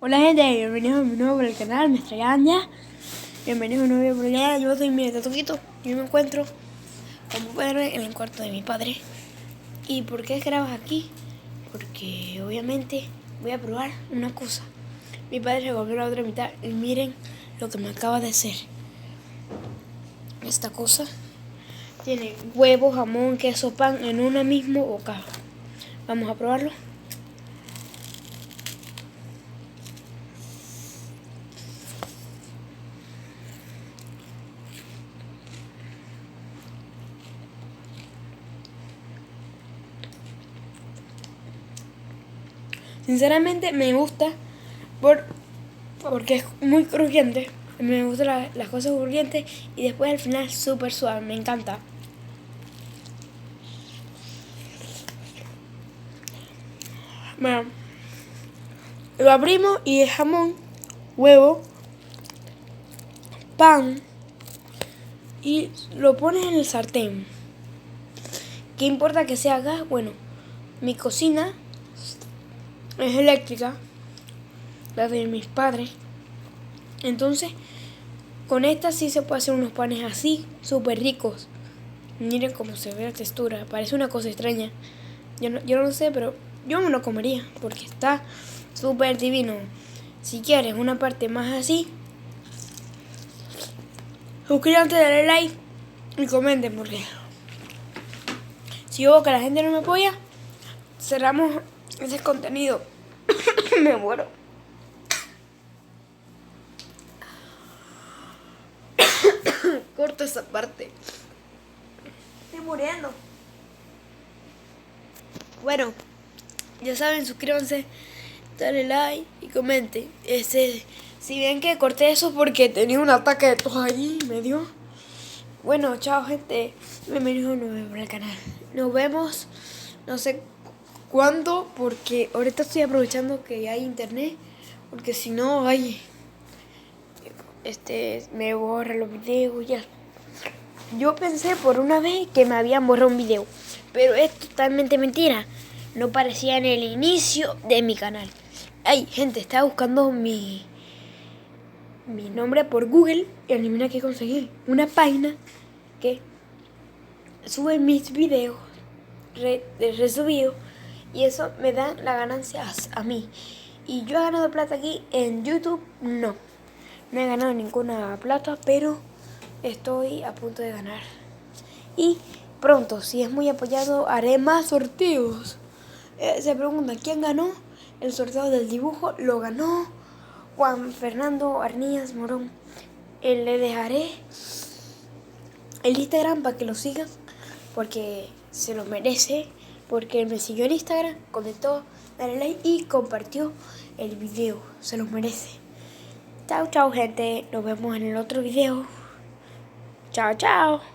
Hola gente, bienvenidos a mi nuevo por el canal, me extrañan ya. Bienvenidos a un nuevo video por el canal, yo soy mi Tatuquito. Yo me encuentro, como pueden ver, en el cuarto de mi padre. ¿Y por qué grabas aquí? Porque obviamente voy a probar una cosa. Mi padre se comió la otra mitad y miren lo que me acaba de hacer. Esta cosa tiene huevo, jamón, queso, pan en una misma bocado. Vamos a probarlo. Sinceramente me gusta porque es muy crujiente. Me gustan las cosas crujientes y después al final súper suave. Me encanta. Bueno, lo abrimos y es jamón, huevo, pan y lo pones en el sartén. ¿Qué importa que sea gas? Bueno, mi cocina es eléctrica, la de mis padres. Entonces, con esta sí se puede hacer unos panes así, súper ricos. Miren cómo se ve la textura, parece una cosa extraña. Yo no sé, pero yo me lo comería porque está súper divino. Si quieres una parte más así, suscríbanse, dale like y comenten porque si yo veo que la gente no me apoya, cerramos ese contenido. Me muero. Corto esa parte. Estoy muriendo. Bueno, ya saben, suscríbanse, dale like y comenten. Si ven que corté eso porque tenía un ataque de tos allí, me dio. Bueno, chao gente, bienvenidos a un nuevo video al canal. Nos vemos, no sé cuándo, porque ahorita estoy aprovechando que hay internet, porque si no, me borra los videos ya. Yo pensé por una vez que me habían borrado un video, pero es totalmente mentira. No parecía en el inicio de mi canal. Ay, gente, estaba buscando mi nombre por Google y adivina qué conseguí. Una página que sube mis videos resubidos y eso me da las ganancias a mí. Y yo he ganado plata aquí en YouTube, no he ganado ninguna plata, pero estoy a punto de ganar. Y pronto, si es muy apoyado, haré más sorteos. Se preguntan, ¿quién ganó? El sorteo del dibujo lo ganó Juan Fernando Arnías Morón. Le dejaré el Instagram para que lo sigan, porque se lo merece, porque me siguió en Instagram, comentó, dale like y compartió el video. Se lo merece. Chao, chao, gente. Nos vemos en el otro video. Chao, chao.